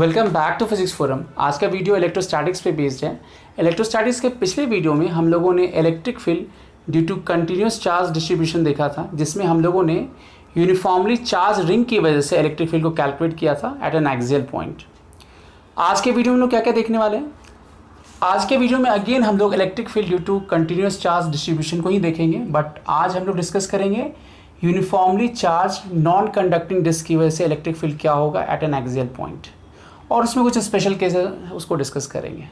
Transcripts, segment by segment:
Welcome back to physics forum. आज का video electrostatics पे बेस्ड है। इलेक्ट्रोस्टैटिक्स के पिछले वीडियो में हम लोगों ने electric field due to continuous charge distribution देखा था, जिसमें हम लोगों ने यूनिफॉर्मली चार्ज रिंग की वजह से इलेक्ट्रिक फील्ड को कैलकुलेट किया था एट एन एक्सियल पॉइंट। आज के वीडियो में लोग क्या क्या देखने वाले हैं? आज के वीडियो में अगेन हम लोग electric field due to continuous charge distribution को ही देखेंगे, बट आज हम लोग डिस्कस करेंगे uniformly charge non conducting disc की वजह से इलेक्ट्रिक फील्ड क्या होगा एट एन एक्सियल पॉइंट, और उसमें कुछ स्पेशल केसेस उसको डिस्कस करेंगे।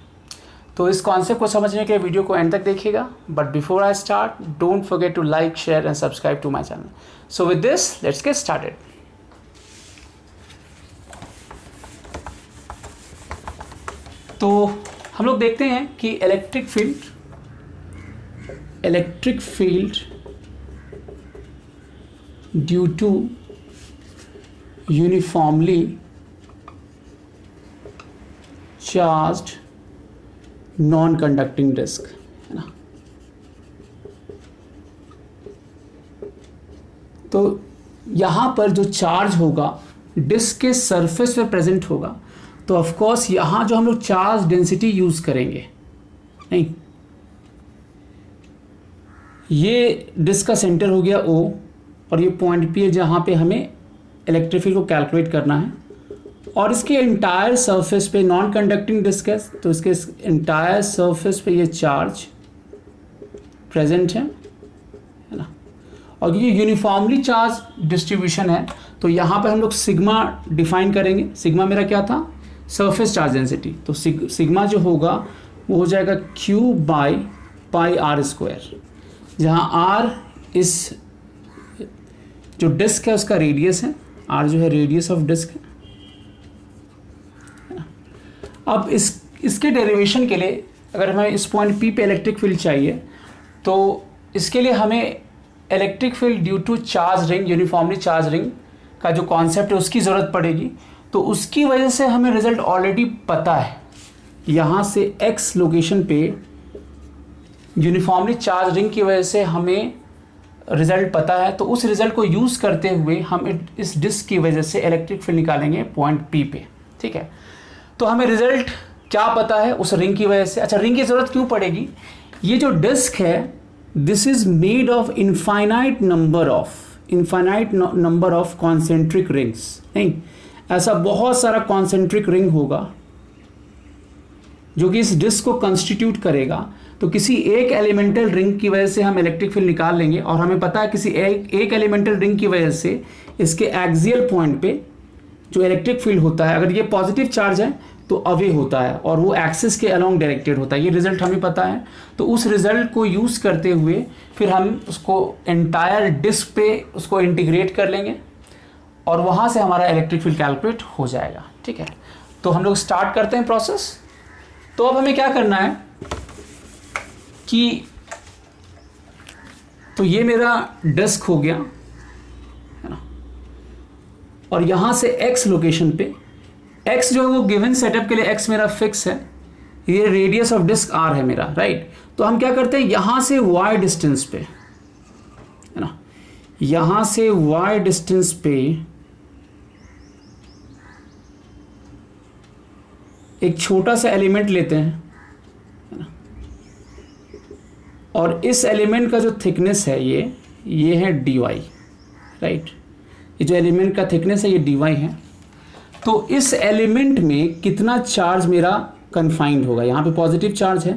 तो इस कॉन्सेप्ट को समझने के लिए वीडियो को एंड तक देखिएगा। But before I start, don't forget to like, share and subscribe to my channel. So with this let's get started. तो हम लोग देखते हैं कि electric field due to uniformly charged non conducting disc, है ना। तो यहां पर जो चार्ज होगा डिस्क के सरफेस पे प्रेजेंट होगा, तो ऑफ कोर्स यहां जो हम लोग चार्ज डेंसिटी यूज करेंगे, नहीं, ये डिस्क का सेंटर हो गया O और ये पॉइंट P है जहां पे हमें इलेक्ट्रिक फील्ड को कैलकुलेट करना है। और इसके इंटायर सरफेस पे नॉन कंडक्टिंग डिस्क है, तो इसके इंटायर सरफेस पे ये चार्ज प्रेजेंट है ना। और ये यूनिफॉर्मली चार्ज डिस्ट्रीब्यूशन है, तो यहाँ पे हम लोग सिग्मा डिफाइन करेंगे। सिग्मा मेरा क्या था? Surface charge density. तो सिग्मा जो होगा वो हो जाएगा Q by pi r square, जहाँ आर इस जो डिस्क है उसका रेडियस है, आर जो है रेडियस ऑफ डिस्क है। अब इसके डेरिवेशन के लिए अगर हमें इस पॉइंट P पे इलेक्ट्रिक फील्ड चाहिए, तो इसके लिए हमें electric field due to charge ring, uniformly charge ring का जो कॉन्सेप्ट है उसकी ज़रूरत पड़ेगी। तो उसकी वजह से हमें रिजल्ट ऑलरेडी पता है। यहाँ से X लोकेशन पे यूनिफॉर्मली चार्ज रिंग की वजह से हमें रिजल्ट पता है, तो उस रिजल्ट को यूज़ करते हुए हम इस डिस्क की वजह से इलेक्ट्रिक फील्ड निकालेंगे पॉइंट P पे। ठीक है, तो हमें रिजल्ट क्या पता है उस रिंग की वजह से। अच्छा, रिंग की ज़रूरत क्यों पड़ेगी? ये जो डिस्क है this is made of infinite number of concentric rings. नहीं, ऐसा बहुत सारा कॉन्सेंट्रिक रिंग होगा जो कि इस डिस्क को कंस्टिट्यूट करेगा। तो किसी एक एलिमेंटल रिंग की वजह से हम इलेक्ट्रिक फील्ड निकाल लेंगे, और हमें पता है किसी एक एलिमेंटल रिंग की वजह से इसके एक्सियल पॉइंट पे जो इलेक्ट्रिक फील्ड होता है, अगर ये पॉजिटिव चार्ज है तो अवे होता है और वो एक्सिस के अलोंग डायरेक्टेड होता है। ये रिजल्ट हमें पता है। तो उस रिजल्ट को यूज़ करते हुए फिर हम उसको एंटायर डिस्क पे उसको इंटीग्रेट कर लेंगे और वहाँ से हमारा इलेक्ट्रिक फील्ड कैलकुलेट हो जाएगा। ठीक है, तो हम लोग स्टार्ट करते हैं प्रोसेस। तो अब हमें क्या करना है कि तो ये मेरा डिस्क हो गया, है ना, और यहाँ से X लोकेशन पे X जो है वो गिवन सेटअप के लिए X मेरा फिक्स है, ये रेडियस ऑफ डिस्क R है मेरा, राइट। तो हम क्या करते हैं, यहाँ से Y डिस्टेंस पे, है ना, यहाँ से Y डिस्टेंस पे एक छोटा सा एलिमेंट लेते हैं, है ना, और इस एलिमेंट का जो थिकनेस है ये है dy, राइट। ये जो एलिमेंट का थिकनेस है ये dy है। तो इस एलिमेंट में कितना चार्ज मेरा कन्फाइंड होगा? यहाँ पे पॉजिटिव चार्ज है,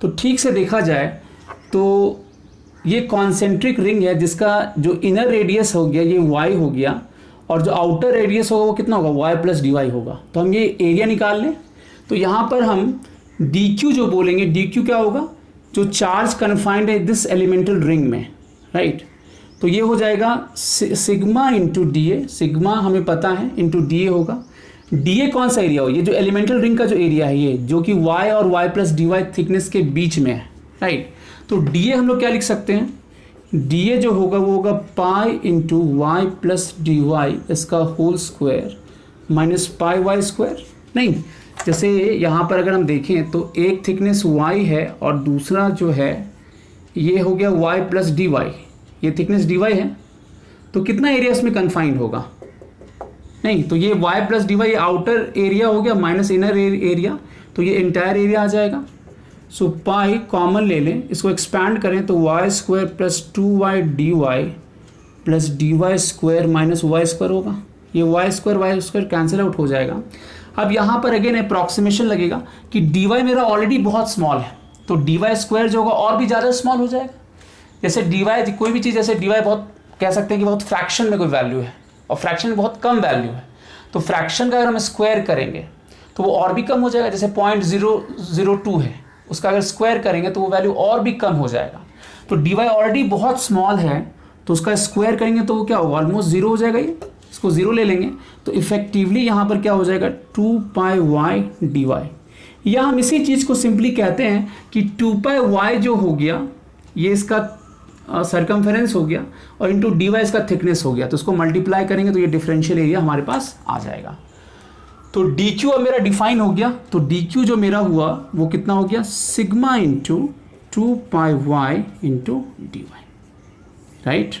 तो ठीक से देखा जाए तो ये कॉन्सेंट्रिक रिंग है जिसका जो इनर रेडियस हो गया ये y हो गया, और जो आउटर रेडियस होगा वो कितना होगा? y प्लस dy होगा। तो हम ये एरिया निकाल लें, तो यहाँ पर हम dq जो बोलेंगे, dq क्या होगा? जो चार्ज कन्फाइंड है दिस एलिमेंटल रिंग में, राइट। तो ये हो जाएगा sigma into D A, sigma हमें पता है इंटू डी ए होगा। डी ए कौन सा एरिया हो? ये जो एलिमेंटल रिंग का जो एरिया है ये, जो कि y और y plus d y thickness के बीच में है, राइट। तो डी ए हम लोग क्या लिख सकते हैं? डी ए जो होगा वो होगा pi into y plus d y इसका whole square minus pi y square. नहीं, जैसे यहाँ पर अगर हम देखें तो एक थिकनेस y है और दूसरा जो है ये हो गया y प्लस dy, ये थिकनेस dy है, तो कितना एरिया इसमें कन्फाइंड होगा? नहीं, तो ये y plus d y outer area हो गया माइनस इनर एरिया, तो ये इंटायर एरिया आ जाएगा। सो पाई कॉमन ले लें, इसको एक्सपैंड करें तो y square plus 2y d y plus d y square minus y square होगा। ये वाई स्क्वायर कैंसिल आउट हो जाएगा। अब यहाँ पर अगेन अप्रॉक्सीमेशन लगेगा कि डी वाई मेरा ऑलरेडी बहुत स्मॉल है, तो डी वाई स्क्वायर जो होगा और भी ज़्यादा स्मॉल हो जाएगा। जैसे डी वाई, कोई भी चीज़ जैसे डी वाई बहुत कह सकते हैं कि बहुत फ्रैक्शन में कोई वैल्यू है और फ्रैक्शन में बहुत कम वैल्यू है, तो फ्रैक्शन का अगर हम स्क्वायर करेंगे तो वो और भी कम हो जाएगा। जैसे 0.002 है, उसका अगर स्क्वायर करेंगे तो वो वैल्यू और भी कम हो जाएगा। तो डी वाई ऑलरेडी बहुत स्मॉल है, तो उसका स्क्वायर करेंगे तो वो क्या होगा, ऑलमोस्ट जीरो हो जाएगा। ये इसको जीरो ले लेंगे तो इफेक्टिवली यहाँ पर क्या हो जाएगा 2 पाई वाई डी वाई, या हम इसी चीज़ को सिंपली कहते हैं कि 2 पाई वाई जो हो गया ये इसका सर्कमफेरेंस हो गया और इंटू डी वाई इसका थिकनेस हो गया, तो उसको मल्टीप्लाई करेंगे तो ये डिफरेंशियल एरिया हमारे पास आ जाएगा। तो डी क्यू अब मेरा डिफाइन हो गया, तो डी क्यू जो मेरा हुआ वो कितना हो गया, sigma into 2 pi y into d y, right.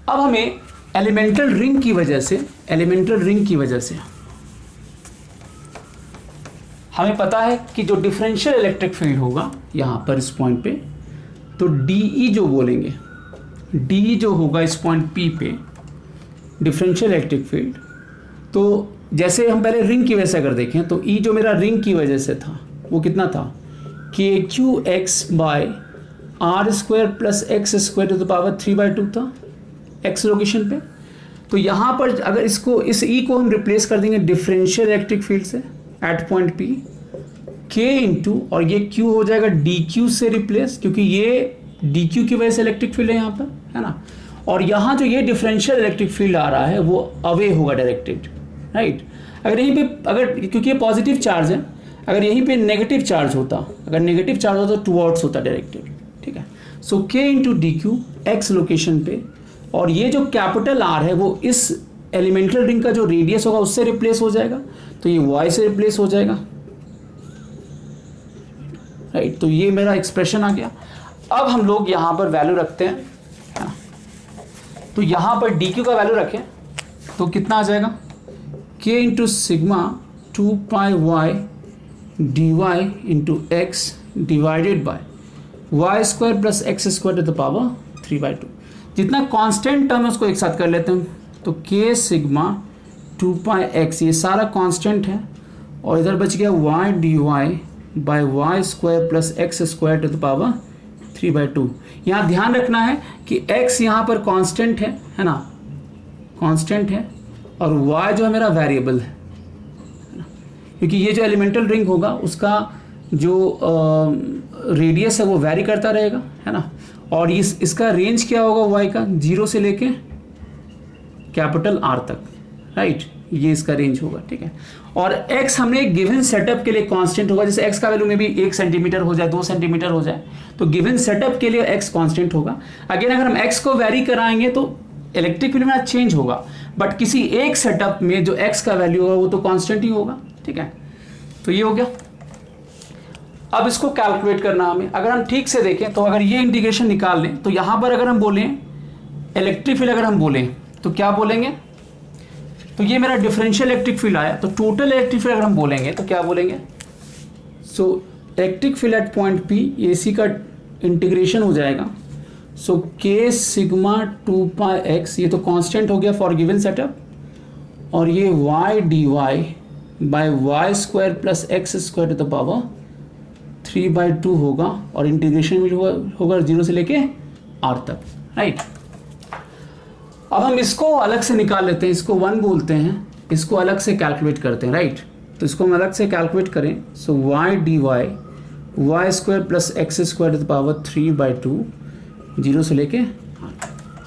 अब हमें एलिमेंटल रिंग की वजह से हमें पता है कि जो डिफरेंशियल इलेक्ट्रिक फील्ड होगा यहाँ पर इस पॉइंट पे, तो डीई जो बोलेंगे, डी जो होगा इस पॉइंट पी पे डिफरेंशियल इलेक्ट्रिक फील्ड, तो जैसे हम पहले रिंग की वजह से अगर देखें तो ई जो मेरा रिंग की वजह से था वो कितना था, के Q x by r square plus x square to the power 3/2 था एक्स लोकेशन पे। तो यहाँ पर अगर इसको इस ई को हम रिप्लेस कर देंगे डिफरेंशियल इलेक्ट्रिक फील्ड से एट पॉइंट पी, के इंटू और ये क्यू हो जाएगा डी क्यू से रिप्लेस, क्योंकि ये डी क्यू की वजह से इलेक्ट्रिक फील्ड है यहाँ पर, है ना। और यहाँ जो ये डिफरेंशियल इलेक्ट्रिक फील्ड आ रहा है वो अवे होगा डायरेक्टेड, राइट। अगर यहीं पे अगर क्योंकि ये पॉजिटिव चार्ज है, अगर यहीं पे नेगेटिव चार्ज होता, तो टुवर्ड्स होता डायरेक्टेड, ठीक है। सो के into D Q x location पे, और ये जो कैपिटल आर है वो इस एलिमेंटल रिंग का जो रेडियस होगा उससे रिप्लेस हो जाएगा, तो ये वाई से रिप्लेस हो जाएगा, राइट। तो ये मेरा एक्सप्रेशन आ गया। अब हम लोग यहाँ पर वैल्यू रखते हैं, है ना। तो यहाँ पर डी क्यू का वैल्यू रखें तो कितना आ जाएगा, के into sigma 2 pi y d y into x divided by y square plus x square to the power 3/2। जितना कांस्टेंट टर्म है उसको एक साथ कर लेते हैं, तो के सिग्मा 2 पाई एक्स ये सारा कांस्टेंट है, और इधर बच गया y d y by y square plus x square to the power 3/2। यहाँ ध्यान रखना है कि x यहाँ पर कांस्टेंट है ना, कांस्टेंट है, और y जो है मेरा वेरिएबल है, क्योंकि ये जो एलिमेंटल रिंग होगा उसका जो रेडियस है वो वेरी करता रहेगा, है ना। और इसका रेंज क्या होगा y का, 0 से लेके कैपिटल R तक, राइट। ये इसका रेंज होगा, ठीक है। और x हमने एक गिवन सेटअप के लिए कांस्टेंट होगा, जैसे x का वैल्यू में भी 1 सेंटीमीटर हो जाए, 2 सेंटीमीटर हो जाए, तो गिवन सेटअप के लिए x कांस्टेंट होगा। अगेन अगर हम x को वेरी कराएंगे तो इलेक्ट्रिक फील्ड में चेंज होगा, बट किसी एक सेटअप में जो x का वैल्यू होगा वो तो कांस्टेंट ही होगा, ठीक है। तो ये हो गया। अब इसको कैलकुलेट करना हमें, अगर हम ठीक से देखें तो अगर ये इंटीग्रेशन निकाल लें तो यहाँ पर अगर हम बोलें इलेक्ट्रिक फील्ड, अगर हम बोलें तो क्या बोलेंगे, तो ये मेरा डिफरेंशियल इलेक्ट्रिक फील्ड आया, तो टोटल इलेक्ट्रिक फील्ड अगर हम बोलेंगे तो क्या बोलेंगे, so electric field at point P AC का इंटीग्रेशन हो जाएगा, सो के सिग्मा 2 पाई एक्स, ये तो कांस्टेंट हो गया फॉर गिवन सेटअप, और ये y d y by y square plus x square to the power 3/2 होगा, और इंटीग्रेशन में होगा 0 से लेके r तक, राइट। अब हम इसको अलग से निकाल लेते हैं, इसको 1 बोलते हैं, इसको अलग से कैलकुलेट करते हैं, राइट। तो इसको हम अलग से कैलकुलेट करें, so y d y y square plus x square to the power 3/2 0 से लेके r,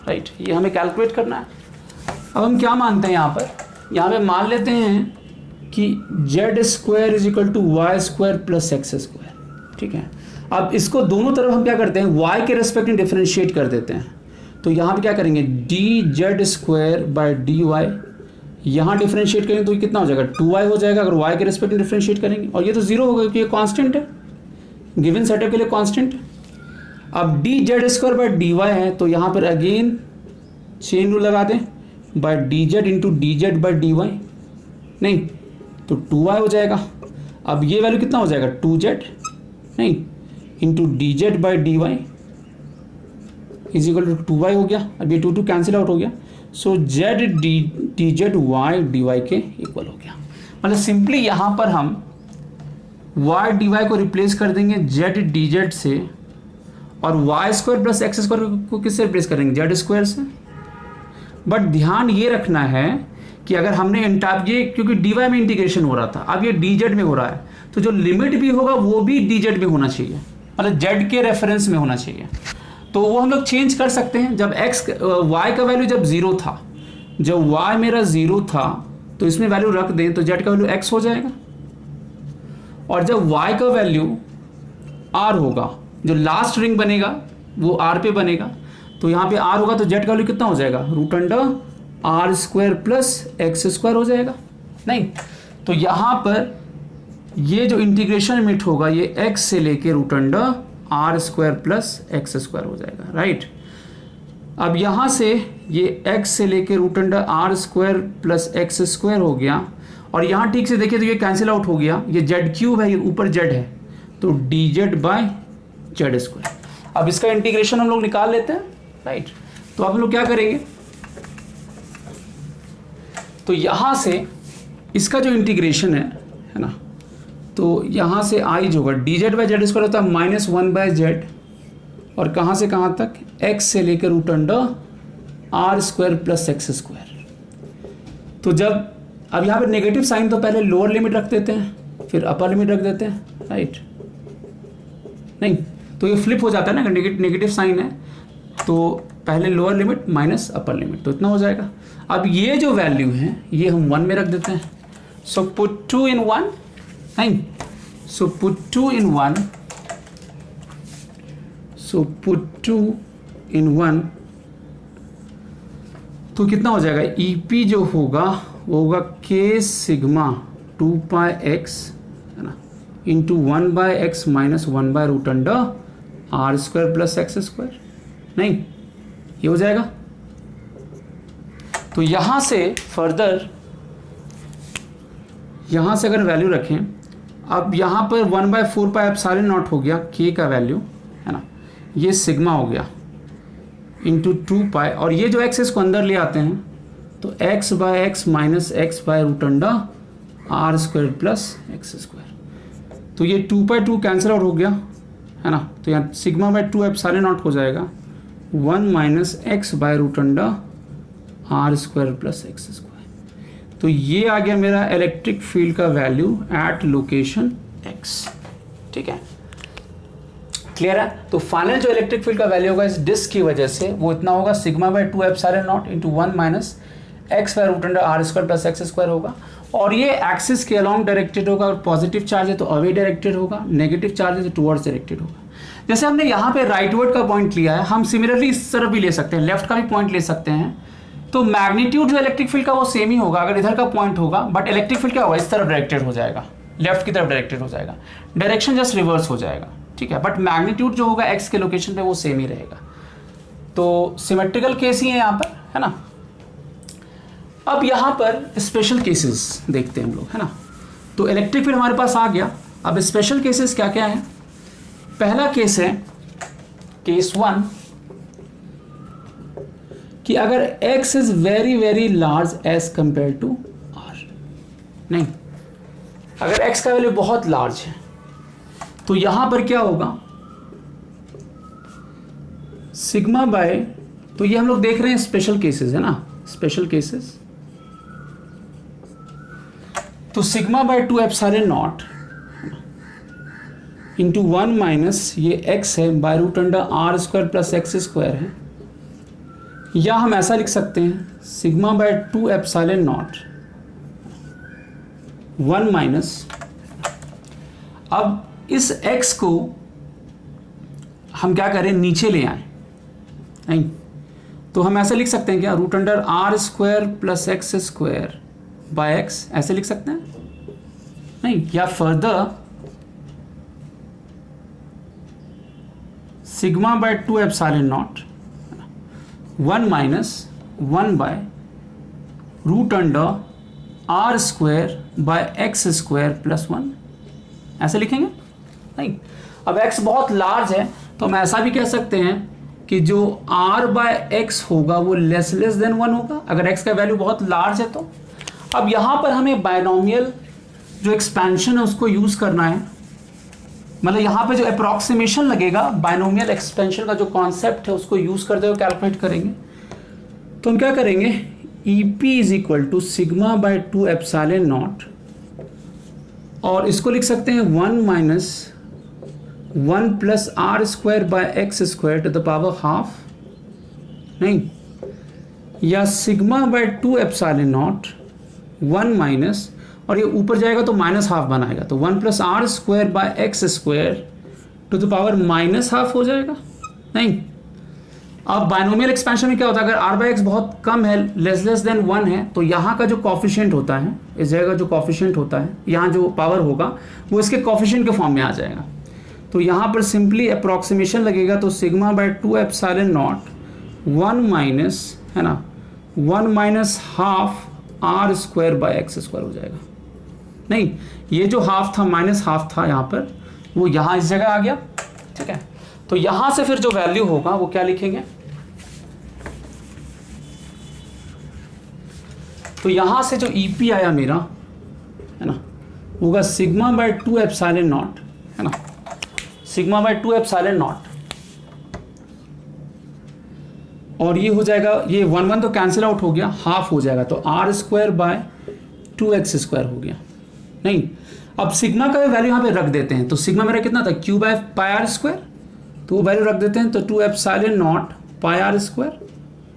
राइट। ये हमें कैलकुलेट करना है। अब हम क्या मानते हैं यहाँ पे मान लेते हैं कि z square is equal to y square plus x square, ठीक है। अब इसको दोनों तरफ हम क्या करते हैं, y के रेस्पेक्ट में डिफरेंशिएट कर देते हैं, तो यहाँ पे क्या करेंगे d z square by d y, यहाँ डिफरेंशिएट करेंगे तो ये कितना हो जाएगा 2y हो जाएगा अगर y के रेस्पेक्ट में डिफरेंशिएट करेंगे, और ये तो 0 होगा क्योंकि ये कांस्टेंट है, गिवन सेटअप के लिए कांस्टेंट है। अब d z square by d y है, तो यहाँ पर अगेन चेन रूल लगा दें, by d z into d z by d y, नहीं तो 2y हो जाएगा। अब ये वैल्यू कितना हो जाएगा 2z नहीं into d z by d y is equal to 2y हो गया। अब ये 2 कैंसिल आउट हो गया। So z d z y d y के इक्वल हो गया। मतलब सिंपली यहाँ पर हम वाई डी वाई को रिप्लेस कर देंगे जेड डी जेड से, और y square plus x square को किससे रिप्लेस करेंगे जेड स्क्वायर से। बट ध्यान ये रखना है कि अगर हमने ये क्योंकि डी वाई में इंटीग्रेशन हो रहा था, अब ये डी जेड में हो रहा है, तो जो लिमिट भी होगा वो भी डी जेड में होना चाहिए, मतलब जेड के रेफरेंस में होना चाहिए। तो वो हम लोग चेंज कर सकते हैं। जब एक्स वाई का वैल्यू जब जीरो था, जब वाई मेरा जीरो था तो इसमें वैल्यू रख दें तो जेड का वैल्यू एक्स हो जाएगा, और जब वाई का वैल्यू आर होगा, जो लास्ट रिंग बनेगा वो आर पे बनेगा, तो यहाँ पे आर होगा तो जेड का वैल्यू कितना हो जाएगा root under r square plus x square हो जाएगा। नहीं तो यहाँ पर ये जो इंटीग्रेशन लिमिट होगा ये एक्स से लेके root under r square plus x square हो जाएगा, राइट। अब यहाँ से ये x से लेके root under r square plus x square हो गया, और यहाँ ठीक से देखिए तो ये कैंसिल आउट हो गया, ये जेड क्यूब है, ये ऊपर जेड है, तो D z by Z square. अब इसका इंटीग्रेशन हम लोग निकाल लेते हैं, राइट। तो अब हम लोग क्या करेंगे, तो यहाँ से इसका जो इंटीग्रेशन है ना, तो यहाँ से आई जो होगा D z by Z square होता है -1 बाय जेड, और कहाँ से कहाँ तक x से लेकर root under r square plus x square. तो जब अब यहाँ पे नेगेटिव साइन तो पहले लोअर लिमिट रख देते हैं फिर अपर लिमिट रख देते हैं, राइट। नहीं तो ये फ्लिप हो जाता है ना, नेगेटिव साइन है तो पहले lower limit minus upper limit, तो इतना हो जाएगा। अब ये जो वैल्यू है ये हम 1 में रख देते हैं। सो पुट 2 in 1, नहीं so put 2 in 1, so put 2 in 1, तो कितना हो जाएगा EP जो होगा वो होगा k सिग्मा 2 पाई x है ना into 1 by x minus 1 by root under r square plus x square, नहीं ये हो जाएगा। तो यहाँ से फर्दर यहाँ से अगर वैल्यू रखें, अब यहाँ पर 1/4 पाई एप्सिलॉन नॉट हो गया k का वैल्यू है ना, ये सिग्मा हो गया इंटू 2 पाई, और ये जो x इसको अंदर ले आते हैं तो x by x minus x by root under r square plus x square. तो ये 2 पाई 2 कैंसिल आउट हो गया है ना, तो यहाँ सिग्मा बाय 2 एप्सिलॉन नॉट हो जाएगा 1 minus x by root under r square plus x square. तो ये आ गया मेरा इलेक्ट्रिक फील्ड का वैल्यू एट लोकेशन x, ठीक है, क्लियर है। तो फाइनल जो इलेक्ट्रिक फील्ड का वैल्यू होगा इस डिस्क की वजह से वो इतना होगा sigma by 2 epsilon naught into 1 minus x by root under r square plus x square होगा, और ये एक्सिस के अलॉन्ग डायरेक्टेड होगा, और पॉजिटिव चार्ज है तो अवे डायरेक्टेड होगा, नेगेटिव चार्ज है तो टुवर्ड्स डायरेक्टेड होगा। जैसे हमने यहाँ पे राइटवर्ड का पॉइंट लिया है, हम सिमिलरली इस तरफ भी ले सकते हैं, लेफ्ट का भी पॉइंट ले सकते हैं, तो मैग्नीट्यूड जो इलेक्ट्रिक फील्ड का वो सेम ही होगा अगर इधर का पॉइंट होगा, बट इलेक्ट्रिक फील्ड क्या होगा इस तरफ डायरेक्टेड हो जाएगा, लेफ्ट की तरफ डायरेक्टेड हो जाएगा, डायरेक्शन जस्ट रिवर्स हो जाएगा, ठीक है, बट मैग्नीट्यूड जो होगा एक्स के लोकेशन पे वो सेम ही रहेगा। तो सिमेट्रिकल केस ही है यहाँ पर, है ना। अब यहाँ पर स्पेशल केसेस देखते हैं हम लोग, है ना। तो इलेक्ट्रिक फील्ड हमारे पास आ गया, अब स्पेशल केसेस क्या क्या हैं। पहला केस है केस 1 कि अगर x is very very large as compared to r, नहीं अगर x का वैल्यू बहुत लार्ज है तो यहां पर क्या होगा सिग्मा बाय, तो ये हम लोग देख रहे हैं स्पेशल केसेस है ना, स्पेशल केसेस, तो sigma by 2 epsilon naught into 1 minus ये x है by root under r square plus x square है, या हम ऐसा लिख सकते हैं sigma by 2 epsilon not 1 minus, अब इस x को हम क्या करें नीचे ले आए, नहीं तो हम ऐसे लिख सकते हैं क्या root under r square plus x square by x, ऐसे लिख सकते हैं, नहीं, या further sigma by 2 epsilon not 1 minus 1 by root under r square by x square plus 1, ऐसे लिखेंगे नहीं। अब x बहुत लार्ज है तो हम ऐसा भी कह सकते हैं कि जो r बाय एक्स होगा वो लेस देन 1 होगा, अगर x का वैल्यू बहुत लार्ज है तो। अब यहाँ पर हमें बायनोमियल जो एक्सपेंशन है उसको यूज़ करना है, मतलब यहाँ पे जो अप्रॉक्सीमेशन लगेगा बायनोमियल एक्सपेंशन का जो कॉन्सेप्ट है उसको यूज़ करते हुए कैलकुलेट करेंगे। तो हम क्या करेंगे, EP is equal to sigma by 2 epsilon naught, और इसको लिख सकते हैं 1 minus 1 plus r square by x square to the power half, नहीं, या sigma by 2 epsilon not 1 minus, और ये ऊपर जाएगा तो माइनस हाफ बनाएगा, तो 1 plus r square by x square to the power minus half हो जाएगा, नहीं। अब बायनोमियल एक्सपेंशन में क्या होता है, अगर r बाय एक्स बहुत कम है, लेस देन 1 है, तो यहाँ का जो कॉफिशिएंट होता है, इस जगह का जो कॉफिशिएंट होता है, यहाँ जो पावर होगा वो इसके कॉफिशिएंट के फॉर्म में आ जाएगा। तो यहाँ पर सिंपली अप्रॉक्सीमेशन लगेगा, तो sigma by 2 epsilon not 1 minus, है ना, 1 minus half r square by x square हो जाएगा, नहीं, ये जो हाफ था माइनस हाफ था यहाँ पर, वो यहाँ इस जगह आ गया, ठीक है। तो यहाँ से फिर जो वैल्यू होगा वो क्या लिखेंगे, तो यहाँ से जो EP आया मेरा, है ना, होगा सिग्मा बाय 2 एप्सिलॉन नॉट, है ना, सिग्मा बाय 2 एप्सिलॉन नॉट, और ये हो जाएगा, ये 1 1 तो कैंसिल आउट हो गया, हाफ हो जाएगा, तो are square by 2x square हो गया, नहीं। अब सिग्मा का वैल्यू यहाँ पे रख देते हैं, तो सिग्मा मेरा कितना था, q by pi r square, तो वो वैल्यू रख देते हैं, तो 2 epsilon naught pi r square,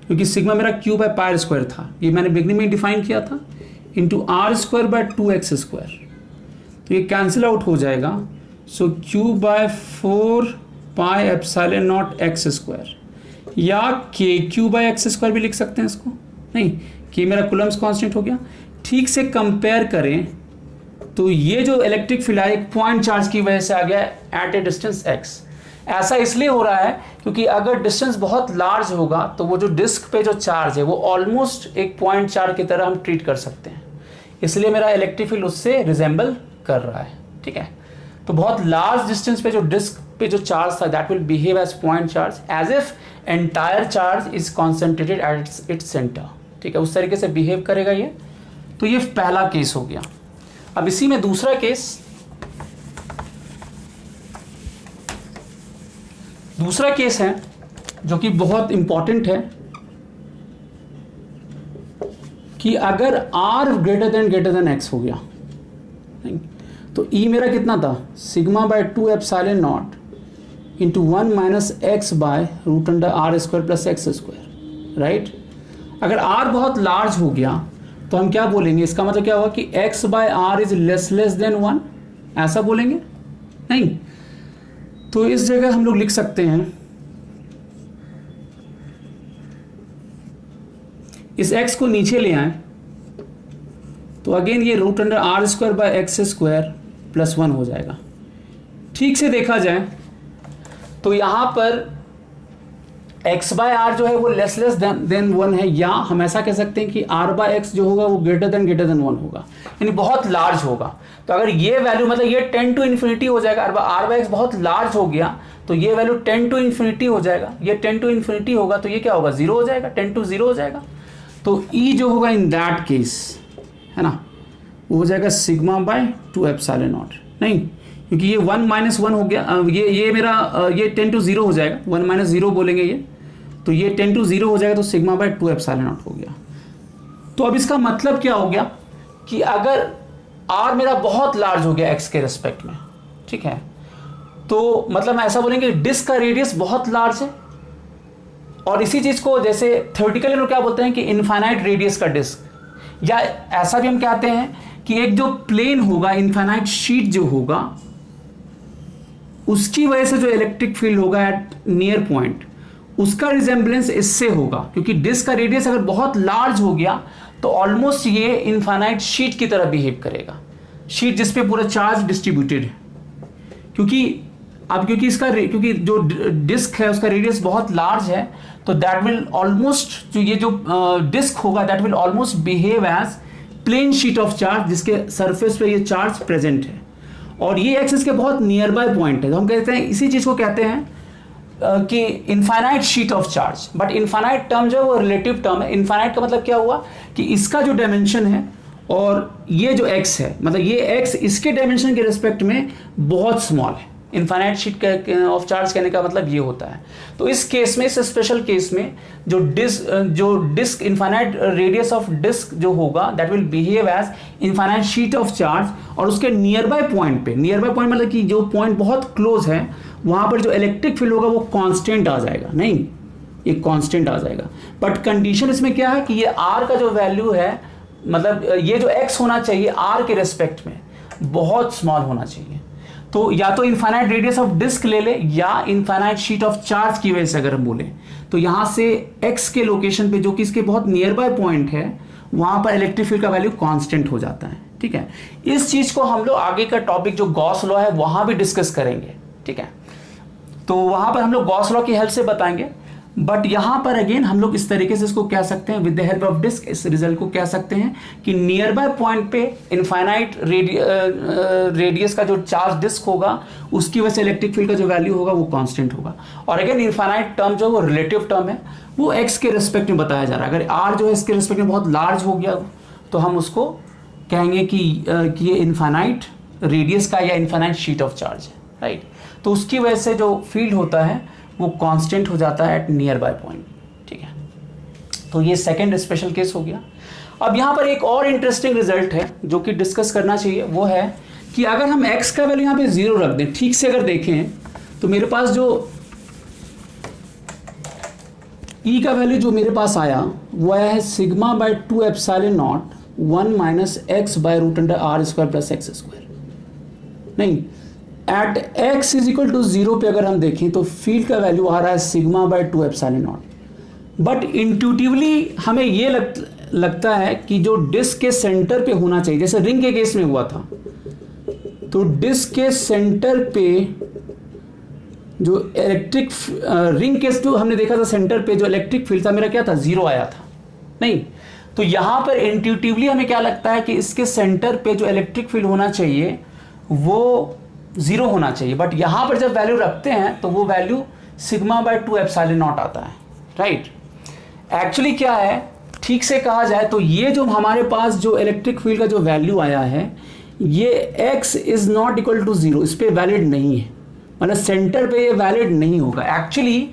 क्योंकि सिग्मा मेरा q by pi r square था, ये मैंने बिगनिंग में डिफाइन किया था, into r square by 2x square, तो ये कैंसिल आउट हो जाएगा, so q by 4 pi epsilon naught x square, या q बाय एक्स स्क्वायर भी लिख सकते हैं इसको, नहीं, k मेरा कूलम्स कांस्टेंट हो गया। ठीक से कंपेयर करें तो ये जो इलेक्ट्रिक फील्ड है एक पॉइंट चार्ज की वजह से आ गया एट ए डिस्टेंस x। ऐसा इसलिए हो रहा है क्योंकि अगर डिस्टेंस बहुत लार्ज होगा तो वो जो डिस्क पे जो चार्ज है वो ऑलमोस्ट एक पॉइंट चार्ज की तरह हम ट्रीट कर सकते हैं, इसलिए मेरा इलेक्ट्रिक फील्ड उससे रिजेंबल कर रहा है, ठीक है। तो बहुत लार्ज डिस्टेंस पे जो डिस्क पे जो चार्ज था that will behave as point charge, as if entire charge is concentrated at its centre, ठीक है, उस तरीके से बिहेव करेगा ये। तो ये पहला केस हो गया। अब इसी में दूसरा केस है जो कि बहुत इंपॉर्टेंट है कि अगर r ग्रेटर देन x हो गया, तो E मेरा कितना था, sigma by 2 epsilon naught into 1 minus x by root under r square plus x square, right. अगर r बहुत लार्ज हो गया तो हम क्या बोलेंगे, इसका मतलब क्या होगा कि x by r is less than 1, ऐसा बोलेंगे, नहीं। तो इस जगह हम लोग लिख सकते हैं, इस x को नीचे ले आए तो अगेन ये root under r square by x square plus 1 हो जाएगा। ठीक से देखा जाए तो यहाँ पर x बाय आर जो है वो लेस देन 1 है, या हम ऐसा कह सकते हैं कि r बाय एक्स जो होगा वो ग्रेटर देन 1 होगा, यानी बहुत लार्ज होगा। तो अगर ये वैल्यू मतलब ये 10 टू इन्फिनिटी हो जाएगा, r बाय एक्स बहुत लार्ज हो गया तो ये वैल्यू 10 टू इन्फिनिटी हो जाएगा, ये 10 टू इन्फिनिटी होगा तो ये क्या होगा, 0 हो जाएगा, 10 टू 0 हो जाएगा। तो E जो होगा इन दैट केस, है ना, वो हो जाएगा सिग्मा बाय 2 एप्सिलॉन नॉट, नहीं, क्योंकि ये 1 माइनस 1 हो गया, ये मेरा ये 10 टू 0 हो जाएगा, 1 माइनस 0 बोलेंगे ये, तो ये 10 टू 0 हो जाएगा, तो सिग्मा बाय 2 एप्सिलॉन नॉट हो गया। तो अब इसका मतलब क्या हो गया कि अगर r मेरा बहुत लार्ज हो गया x के रिस्पेक्ट में, ठीक है, तो मतलब हम ऐसा बोलेंगे डिस्क का रेडियस बहुत लार्ज है, और इसी चीज़ को जैसे थ्योरेटिकली लोग क्या बोलते हैं कि इनफाइनाइट रेडियस का डिस्क, या ऐसा भी हम कहते हैं कि एक जो प्लेन होगा, इनफाइनाइट शीट जो होगा, उसकी वजह से जो इलेक्ट्रिक फील्ड होगा एट नियर पॉइंट, उसका रिजेंबलेंस इससे होगा, क्योंकि डिस्क का रेडियस अगर बहुत लार्ज हो गया तो ऑलमोस्ट ये इनफाइनाइट शीट की तरह बिहेव करेगा, शीट जिस पे पूरा चार्ज डिस्ट्रीब्यूटेड है, क्योंकि अब क्योंकि जो डिस्क है उसका रेडियस बहुत लार्ज है, तो दैट विल ऑलमोस्ट, जो ये जो डिस्क होगा that will almost behave as plane sheet of charge, जिसके सरफेस पे ये चार्ज प्रेजेंट है, और ये एक्सिस के बहुत नियर बाय पॉइंट है। तो हम कहते हैं, इसी चीज को कहते हैं कि infinite sheet of charge. But infinite term जो है वो रिलेटिव टर्म है। इनफाइनाइट का मतलब क्या हुआ कि इसका जो डायमेंशन है और ये जो x है, मतलब ये x इसके डायमेंशन के रिस्पेक्ट में बहुत स्मॉल है। इनफाइनाइट शीट ऑफ चार्ज कहने का मतलब ये होता है। तो इस केस में, इस स्पेशल केस में, जो disc infinite radius of disc जो होगा that will behave as infinite sheet of charge, और उसके नियर बाय पॉइंट पे, नियर बाय पॉइंट मतलब कि जो पॉइंट बहुत क्लोज है वहां पर जो इलेक्ट्रिक फील्ड होगा वो कांस्टेंट आ जाएगा, नहीं ये कांस्टेंट आ जाएगा। बट कंडीशन इसमें क्या है कि ये r का जो वैल्यू है, मतलब ये जो x होना चाहिए r के रेस्पेक्ट में बहुत स्मॉल होना चाहिए। तो या तो इनफाइनाइट रेडियस ऑफ डिस्क ले ले या इनफाइनाइट शीट ऑफ चार्ज की वजह से अगर हम बोले, तो यहां से x के लोकेशन पे जो कि इसके बहुत नियर बाय पॉइंट है वहां पर इलेक्ट्रिक फील्ड का वैल्यू कांस्टेंट हो जाता है। ठीक है, इस चीज को हम लोग आगे का टॉपिक जो गॉस लॉ है वहां भी डिस्कस करेंगे। ठीक है, तो वहां पर हम लोग गॉस लॉ की हेल्प से बताएंगे। बट यहां पर अगेन हम लोग इस तरीके से इसको कह सकते हैं, with the help of disc इस रिजल्ट को कह सकते हैं कि नियर बाय पॉइंट पे इनफाइनाइट रेडियस का जो चार्ज डिस्क होगा उसकी वजह से इलेक्ट्रिक फील्ड का जो वैल्यू होगा वो कांस्टेंट होगा। और अगेन इनफाइनाइट टर्म जो वो रिलेटिव टर्म है, वो एक्स के रिस्पेक्ट में बताया जा रहा है। अगर आर जो है इसके रिस्पेक्ट में बहुत लार्ज हो गया तो हम उसको कहेंगे कि ये इनफाइनाइट रेडियस का या इनफाइनाइट शीट ऑफ चार्ज है, राइट। तो उसकी वजह से जो फील्ड होता है वो कांस्टेंट हो जाता है एट नियर बाय पॉइंट। ठीक है, तो ये सेकंड स्पेशल केस हो गया। अब यहाँ पर एक और इंटरेस्टिंग रिजल्ट है जो कि डिस्कस करना चाहिए, वो है कि अगर हम x का वैल्यू यहाँ पे 0 रख दें, ठीक से अगर देखें तो मेरे पास जो E का वैल्यू जो मेरे पास आया वो आया है sigma by 2 epsilon not 1 minus x by root under r square plus x square. नहीं, at x is equal to 0 पे अगर हम देखें तो फील्ड का वैल्यू आ रहा है sigma by 2 epsilon not. But intuitively हमें ये लगता है कि जो डिस्क के सेंटर पे होना चाहिए, जैसे रिंग के केस में हुआ था, तो डिस्क के सेंटर पे जो इलेक्ट्रिक रिंग केस जो हमने देखा था, सेंटर पे जो इलेक्ट्रिक फील्ड था मेरा क्या था, 0 आया था। नहीं, तो यहां पर इंट्यूटिवली हमें क्या लगता है कि इसके सेंटर पे जो इलेक्ट्रिक फील्ड होना चाहिए वो 0 होना चाहिए। बट यहां पर जब वैल्यू रखते हैं तो वो value sigma by 2 epsilon not आता है, राइट। एक्चुअली क्या है, ठीक से कहा जाए तो ये जो हमारे पास जो इलेक्ट्रिक फील्ड का जो वैल्यू आया है ये x is not equal to 0, इस पे वैलिड नहीं है, मतलब सेंटर पे ये वैलिड नहीं होगा। एक्चुअली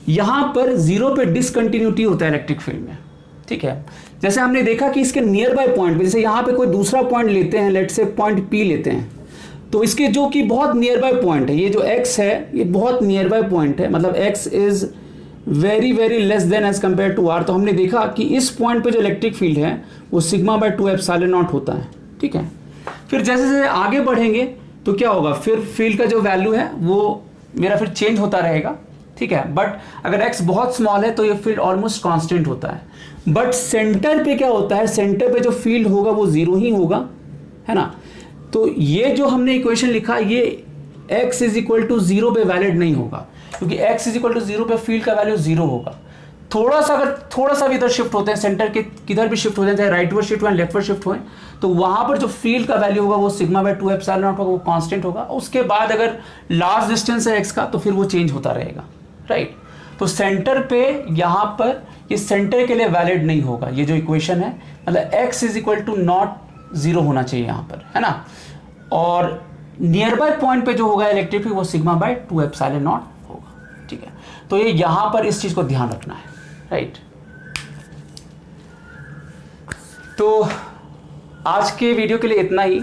यहां पर 0 पे डिसकंटिन्यूटी होता है इलेक्ट्रिक फील्ड में। ठीक है, जैसे हमने देखा कि इसके नियर बाय पॉइंट पे, जैसे यहां पे कोई दूसरा पॉइंट लेते हैं, लेट से पॉइंट P लेते हैं, तो इसके जो कि बहुत नियर बाय पॉइंट है, ये जो x है ये बहुत नियर बाय पॉइंट है, मतलब x is very very less than as compared to r। तो हमने देखा कि इस पॉइंट पे जो इलेक्ट्रिक फील्ड है वो सिग्मा बाय 2 एप्सिलॉन नॉट होता है। ठीक है, फिर जैसे जैसे आगे बढ़ेंगे तो क्या होगा, फिर फील्ड का जो वैल्यू है वो मेरा फिर चेंज होता रहेगा। ठीक है, बट अगर x बहुत स्मॉल है तो ये फील्ड ऑलमोस्ट कांस्टेंट होता है। बट सेंटर पे क्या होता है, सेंटर पे जो फील्ड होगा वो 0 ही होगा, है ना। तो ये जो हमने इक्वेशन लिखा ये x इज इक्वल टू 0 पे वैलिड नहीं होगा, क्योंकि x इज इक्वल टू 0 पे फील्ड का वैल्यू 0 होगा। अगर थोड़ा सा भी इधर शिफ्ट होते हैं, सेंटर के किधर भी शिफ्ट हो जाए, चाहे राइट वर्ड शिफ्ट हो लेफ्ट वर्ड शिफ्ट हो, तो वहां पर जो फील्ड का वैल्यू होगा वो सिग्मा बाय 2 एप्सिलॉन नॉट होगा, वो कांस्टेंट होगा। उसके बाद अगर लार्ज डिस्टेंस है x का तो फिर वो चेंज होता रहेगा, राइट। तो सेंटर पे यहाँ पर ये सेंटर के लिए वैलिड नहीं होगा ये जो इक्वेशन है, मतलब x is equal to not 0 होना चाहिए यहाँ पर, है ना। और नियर बाय पॉइंट पे जो होगा इलेक्ट्रिक फील्ड वो सिग्मा बाय 2 एप्सिलॉन नॉट होगा। ठीक है, तो ये यहाँ पर इस चीज को ध्यान रखना है, राइट। तो आज के वीडियो के लिए इतना ही।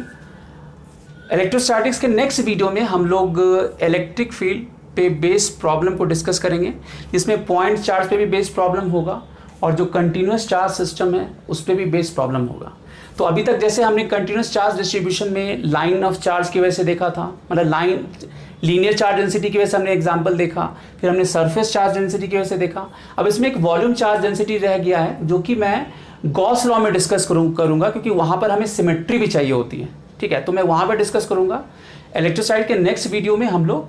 इलेक्ट्रोस्टैटिक्स के नेक्स्ट वीडियो में हम लोग इलेक्ट्रिक फील्ड पे बेस्ड प्रॉब्लम को डिस्कस करेंगे, जिसमें पॉइंट चार्ज पे भी बेस्ड प्रॉब्लम होगा और जो कंटिन्यूस चार्ज सिस्टम है उस पर भी बेस्ड प्रॉब्लम होगा। तो अभी तक जैसे हमने कंटिन्यूस चार्ज डिस्ट्रीब्यूशन में लाइन ऑफ चार्ज की वजह से देखा था, मतलब लाइन लीनियर चार्ज डेंसिटी की वजह से हमने एग्जांपल देखा, फिर हमने सरफेस चार्ज डेंसिटी की वजह से देखा। अब इसमें एक वॉल्यूम चार्ज डेंसिटी रह गया है जो कि मैं गॉस लॉ में डिस्कस करूंगा, क्योंकि वहां पर हमें सिमेट्री भी चाहिए होती है। ठीक है, तो मैं वहां पर डिस्कस करूंगा। इलेक्ट्रोस्टैटिक्स के नेक्स्ट वीडियो में हम लोग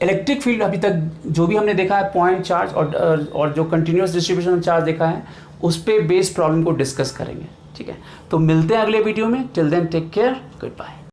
इलेक्ट्रिक फील्ड अभी तक जो भी हमने देखा है पॉइंट चार्ज और जो कंटिन्यूस डिस्ट्रीब्यूशन चार्ज देखा है उस पे बेस्ड प्रॉब्लम को डिस्कस करेंगे। ठीक है, तो मिलते हैं अगले वीडियो में। Till then take care, good bye.